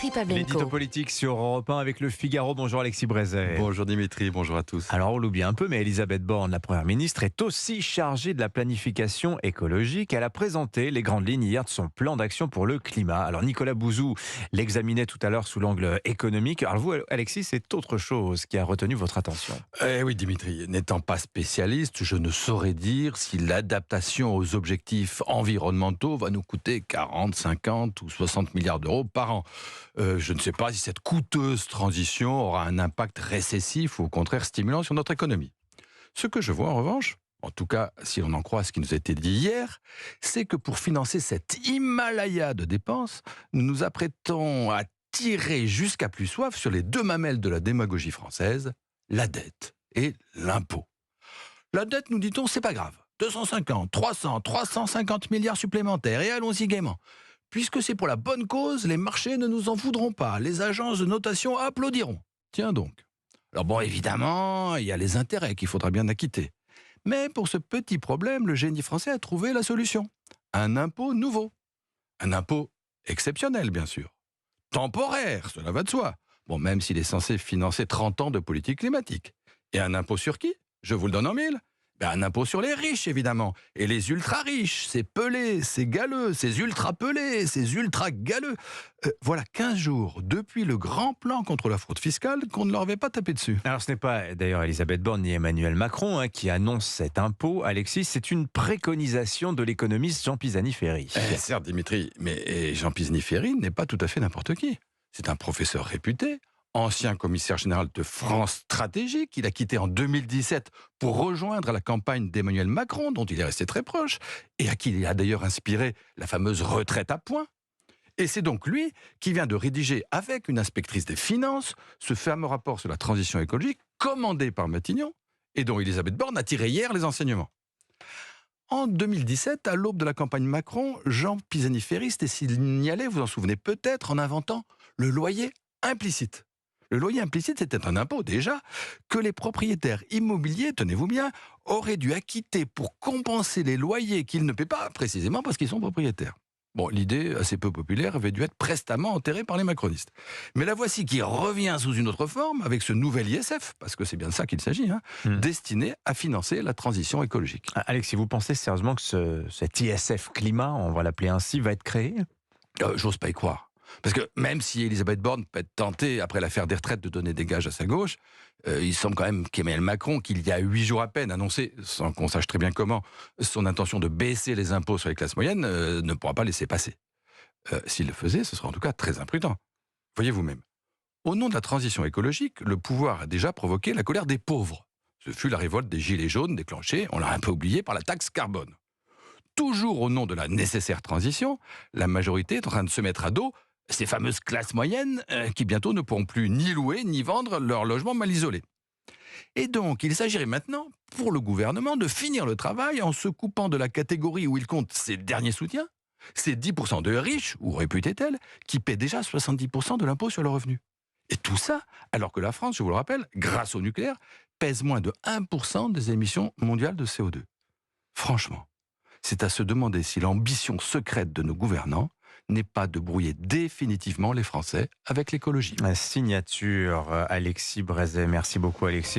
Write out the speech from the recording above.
Dimitri L'édito Pavlenko. politique sur Europe 1 avec le Figaro. Bonjour Alexis Brézet. Bonjour Dimitri, bonjour à tous. Alors on l'oublie un peu, mais Elisabeth Borne, la Première ministre, est aussi chargée de la planification écologique. Elle a présenté les grandes lignes hier de son plan d'action pour le climat. Alors Nicolas Bouzou l'examinait tout à l'heure sous l'angle économique. Alors vous, Alexis, c'est autre chose qui a retenu votre attention. Oui Dimitri, n'étant pas spécialiste, je ne saurais dire si l'adaptation aux objectifs environnementaux va nous coûter 40, 50 ou 60 milliards d'euros par an. Je ne sais pas si cette coûteuse transition aura un impact récessif ou au contraire stimulant sur notre économie. Ce que je vois en revanche, en tout cas si l'on en croit ce qui nous a été dit hier, c'est que pour financer cet Himalaya de dépenses, nous nous apprêtons à tirer jusqu'à plus soif sur les deux mamelles de la démagogie française, la dette et l'impôt. La dette, nous dit-on, c'est pas grave. 250, 300, 350 milliards supplémentaires et allons-y gaiement. Puisque c'est pour la bonne cause, les marchés ne nous en voudront pas. Les agences de notation applaudiront. Tiens donc. Alors bon, évidemment, il y a les intérêts qu'il faudra bien acquitter. Mais pour ce petit problème, le génie français a trouvé la solution. Un impôt nouveau. Un impôt exceptionnel, bien sûr. Temporaire, cela va de soi. Bon, même s'il est censé financer 30 ans de politique climatique. Et un impôt sur qui? Je vous le donne en mille. Un impôt sur les riches, évidemment. Et les ultra-riches, c'est pelé, c'est galeux, c'est ultra-pelé, c'est ultra-galeux. Voilà 15 jours depuis le grand plan contre la fraude fiscale qu'on ne leur avait pas tapé dessus. Alors ce n'est pas d'ailleurs Elisabeth Borne ni Emmanuel Macron qui annoncent cet impôt, Alexis, c'est une préconisation de l'économiste Jean Pisani-Ferry. Certes, Dimitri, mais Jean Pisani-Ferry n'est pas tout à fait n'importe qui. C'est un professeur réputé, ancien commissaire général de France Stratégie, qu'il a quitté en 2017 pour rejoindre la campagne d'Emmanuel Macron, dont il est resté très proche, et à qui il a d'ailleurs inspiré la fameuse retraite à points. Et c'est donc lui qui vient de rédiger, avec une inspectrice des finances, ce fameux rapport sur la transition écologique, commandé par Matignon, et dont Elisabeth Borne a tiré hier les enseignements. En 2017, à l'aube de la campagne Macron, Jean Pisani-Ferry s'était signalé, vous en souvenez peut-être, en inventant le loyer implicite. Le loyer implicite, c'était un impôt, déjà, que les propriétaires immobiliers, tenez-vous bien, auraient dû acquitter pour compenser les loyers qu'ils ne paient pas, précisément parce qu'ils sont propriétaires. Bon, l'idée, assez peu populaire, avait dû être prestamment enterrée par les macronistes. Mais la voici qui revient sous une autre forme, avec ce nouvel ISF, parce que c'est bien de ça qu'il s'agit, destiné à financer la transition écologique. Alexis, vous pensez sérieusement que cet ISF climat, on va l'appeler ainsi, va être créé ? J'ose pas y croire. Parce que même si Elisabeth Borne peut être tentée, après l'affaire des retraites, de donner des gages à sa gauche, il semble quand même qu'Emmanuel Macron, qu'il y a 8 jours à peine annoncé, sans qu'on sache très bien comment, son intention de baisser les impôts sur les classes moyennes, ne pourra pas laisser passer. S'il le faisait, ce serait en tout cas très imprudent. Voyez vous-même. Au nom de la transition écologique, le pouvoir a déjà provoqué la colère des pauvres. Ce fut la révolte des Gilets jaunes déclenchée, on l'a un peu oublié, par la taxe carbone. Toujours au nom de la nécessaire transition, la majorité est en train de se mettre à dos ces fameuses classes moyennes qui bientôt ne pourront plus ni louer ni vendre leur logement mal isolé. Et donc, il s'agirait maintenant, pour le gouvernement, de finir le travail en se coupant de la catégorie où il compte ses derniers soutiens, ces 10% de riches, ou réputés tels, qui paient déjà 70% de l'impôt sur le revenu. Et tout ça, alors que la France, je vous le rappelle, grâce au nucléaire, pèse moins de 1% des émissions mondiales de CO2. Franchement, c'est à se demander si l'ambition secrète de nos gouvernants n'est pas de brouiller définitivement les Français avec l'écologie. Signature Alexis Brézet. Merci beaucoup Alexis.